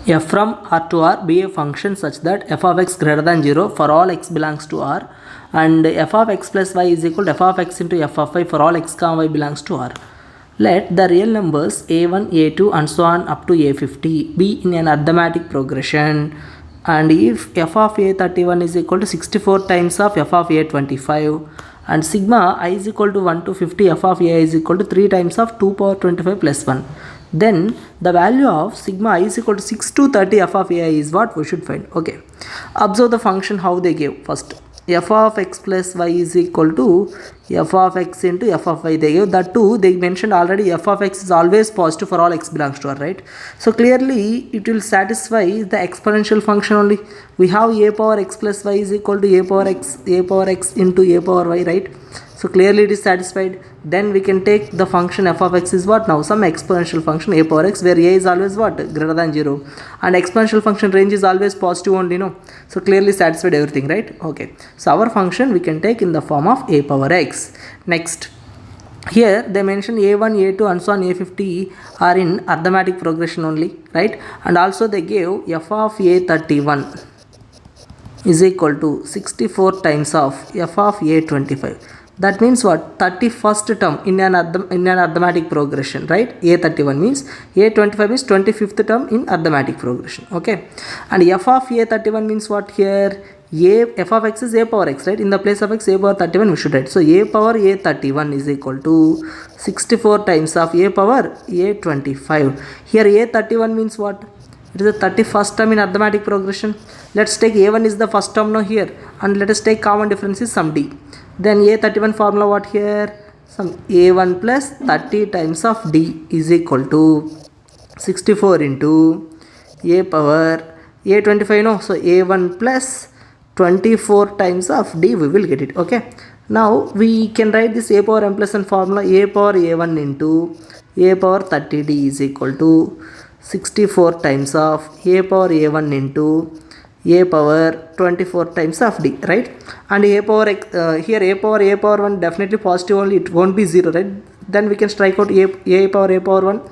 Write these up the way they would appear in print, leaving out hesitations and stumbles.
f from R to R be a function such that f of x greater than 0 for all x belongs to R, and f of x plus y is equal to f of x into f of y for all x comma y belongs to R. Let the real numbers a1, a2 and so on up to a50 be in an arithmetic progression, and if f of a31 is equal to 64 times of f of a25 and sigma I is equal to 1 to 50 f of a is equal to 3 times of 2 power 25 plus 1, then the value of sigma I is equal to 6 to 30 f of a is what we should find. Okay, observe the function how they gave. First, f of x plus y is equal to f of x into f of y they gave. That too they mentioned already f of x is always positive for all x belongs to R, right? So clearly it will satisfy the exponential function only. We have a power x plus y is equal to a power x into a power y, right? So clearly it is satisfied. Then we can take the function f of x is what now? Some exponential function a power x, where a is always what? Greater than 0. And exponential function range is always positive only, no? So clearly satisfied everything, right? Okay. So our function we can take in the form of a power x. Next, here they mention a1, a2 and so on a50 are in arithmetic progression only, right? And also they gave f of a31 is equal to 64 times of f of a25. That means what? 31st term in an arithmetic progression, right? A31 means A25 means 25th term in arithmetic progression. Okay, and f of A31 means what here? F of x is a power x, right? In the place of x, a power 31 we should write. So a power A31 is equal to 64 times of a power A25. Here A31 means what? It is the 31st term in arithmetic progression. Let's take a1 is the first term now here, and let us take common difference is some d. Then a31 formula what here? Some a1 plus 30 times of d is equal to 64 into a power a25, no? So a1 plus 24 times of d we will get it. Okay, now we can write this a power m plus n formula. A power a1 into a power 30d is equal to 64 times of a power a1 into a power 24 times of d, right? And a power here a power 1 definitely positive only, it won't be 0, right? Then we can strike out a power 1.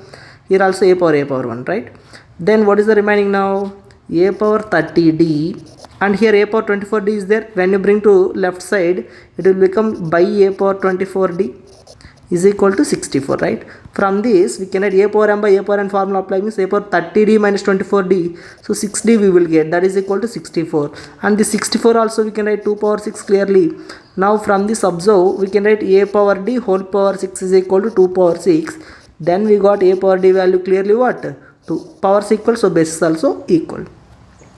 Here also a power 1, right? Then what is the remaining now? A power 30d, and here a power 24d is there. When you bring to left side, it will become by a power 24d is equal to 64, right? From this we can write a power m by a power n formula apply means a power 30d minus 24d, so 6d we will get, that is equal to 64. And this 64 also we can write 2 power 6 clearly. Now from this observe we can write a power d whole power 6 is equal to 2 power 6. Then we got a power d value clearly what? 2. Powers equal, so bases also equal.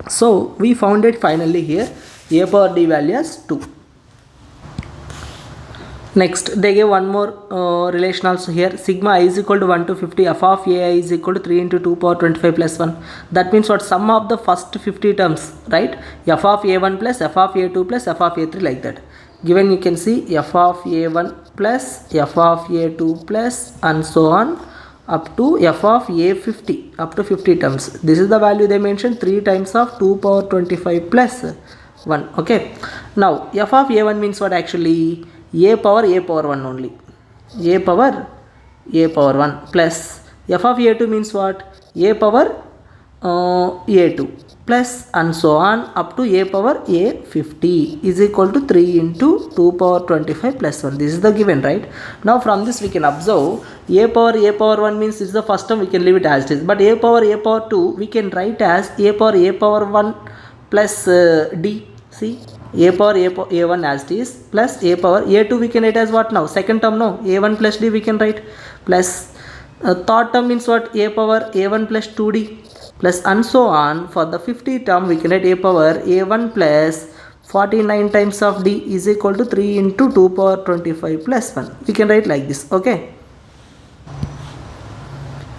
So we found it finally here, a power d value as 2. Next, they gave one more relation also here. Sigma I is equal to 1 to 50 f of a is equal to 3 into 2 power 25 plus 1. That means what? Sum of the first 50 terms, right? F of a1 plus f of a2 plus f of a3, like that. Given you can see f of a1 plus f of a2 plus and so on up to f of a50, up to 50 terms. This is the value they mentioned, 3 times of 2 power 25 plus 1. Okay. Now f of a1 means what actually? A power 1 only. A power 1 plus f of a2 means what? A power a2 plus and so on up to a power a50 is equal to 3 into 2 power 25 plus 1. This is the given, right? Now from this we can observe a power 1 means this is the first term, we can leave it as it is. But a power 2 we can write as a power 1 plus d. See, a power a1 as it is plus a power a2 we can write as what now? Second term, no? A1 plus d we can write plus third term means what? A power a1 plus 2d plus and so on. For the 50 term we can write a power a1 plus 49 times of d is equal to 3 into 2 power 25 plus 1. We can write like this. Okay.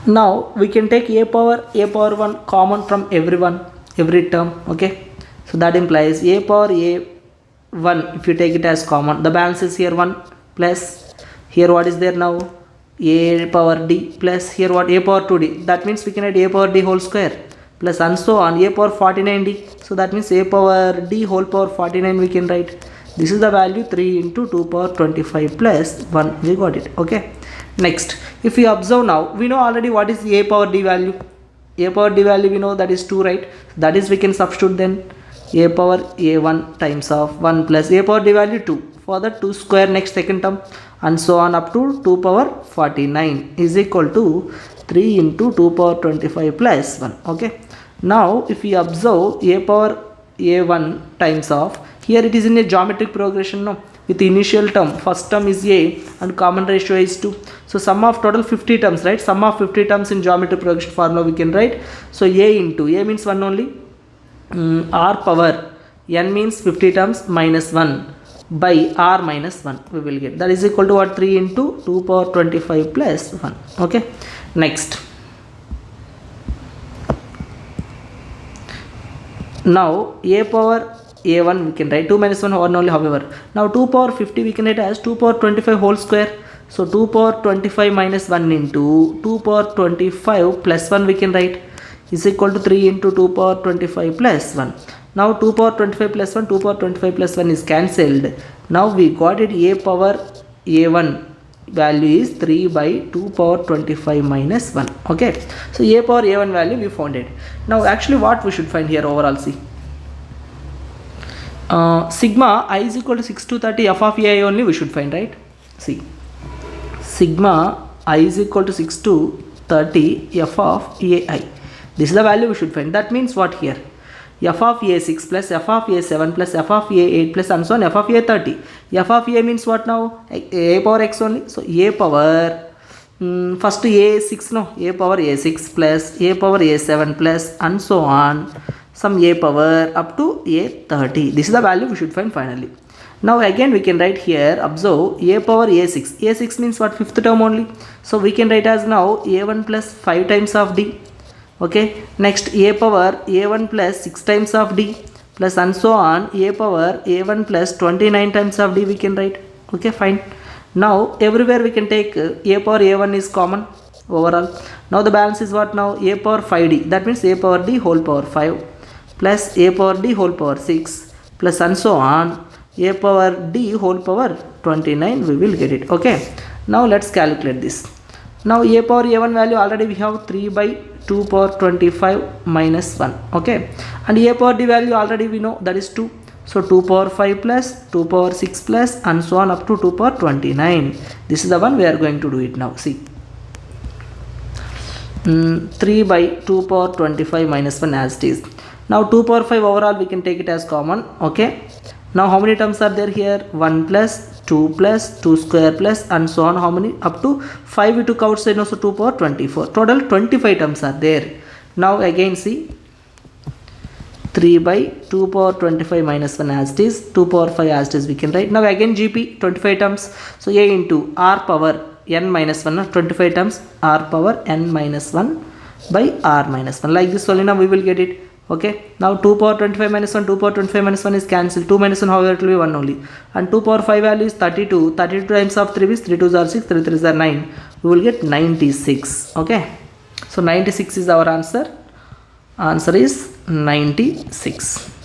Now we can take a power 1 common from every term. Okay. So that implies a power a1 if you take it as common, the balance is here 1 plus here what is there now? A power d plus here what? A power 2d. That means we can write a power d whole square plus and so on a power 49d. So that means a power d whole power 49 we can write. This is the value 3 into 2 power 25 plus 1. We got it. Okay. Next, if we observe now, we know already what is a power d value. a power d value we know that is 2, right? That is we can substitute then a power a1 times of 1 plus a power d value 2, for the 2 square next second term, and so on up to 2 power 49 is equal to 3 into 2 power 25 plus 1. Okay, now if we observe a power a1 times of, here it is in a geometric progression, no, with the initial term, first term is a and common ratio is 2, so sum of total 50 terms, right? Sum of 50 terms in geometric progression formula we can write. So a into a means 1 only, r power n means 50 terms minus 1 by r minus 1 we will get, that is equal to what? 3 into 2 power 25 plus 1. Okay, next, now a power a1 we can write 2 minus 1 only, however now 2 power 50 we can write as 2 power 25 whole square, so 2 power 25 minus 1 into 2 power 25 plus 1 we can write is equal to 3 into 2 power 25 plus 1. Now 2 power 25 plus 1, 2 power 25 plus 1 is cancelled. Now we got it, a power a1 value is 3 by 2 power 25 minus 1. Okay, so a power a1 value we found it. Now actually what we should find here overall, see, sigma I is equal to 6 to 30 f of ai only we should find, right? See, sigma I is equal to 6 to 30 f of ai, this is the value we should find. That means what here? F of a6 plus f of a7 plus f of a8 plus and so on f of a30. F of a means what now? A power x only. So a power first a6, no, a power a6 plus a power a7 plus and so on some a power up to a30. This is the value we should find finally. Now again we can write here, observe a power a6. A6 means what? Fifth term only. So we can write as now a1 plus 5 times of d. Okay, next a power a1 plus 6 times of d plus and so on a power a1 plus 29 times of d we can write. Okay, fine. Now everywhere we can take a power a1 is common overall. Now the balance is what now? A power 5d, that means a power d whole power 5 plus a power d whole power 6 plus and so on a power d whole power 29 we will get it. Okay, now let's calculate this. Now a power a1 value already we have 3 by 2 power 25 minus 1. Okay, and a power d value already we know that is 2, so 2 power 5 plus 2 power 6 plus and so on up to 2 power 29. This is the one we are going to do it now. See, 3 by 2 power 25 minus 1 as it is. Now 2 power 5 overall we can take it as common. Okay, now how many terms are there here? 1 plus 2 plus 2 square plus and so on, how many? Up to 5 we took outside, no, so 2 power 24. Total 25 terms are there. Now again see, 3 by 2 power 25 minus 1 as it is, 2 power 5 as it is we can write. Now again GP 25 terms, so a into r power n minus 1, 25 terms, r power n minus 1 by r minus 1, like this only. Now we will get it. Okay, now 2 power 25 minus 1, 2 power 25 minus 1 is cancelled, 2 minus 1 however it will be 1 only, and 2 power 5 value is 32, 32 times of 3 is 3 2s are 6, 3 3s are 9, we will get 96. Okay, so 96 is our answer is 96.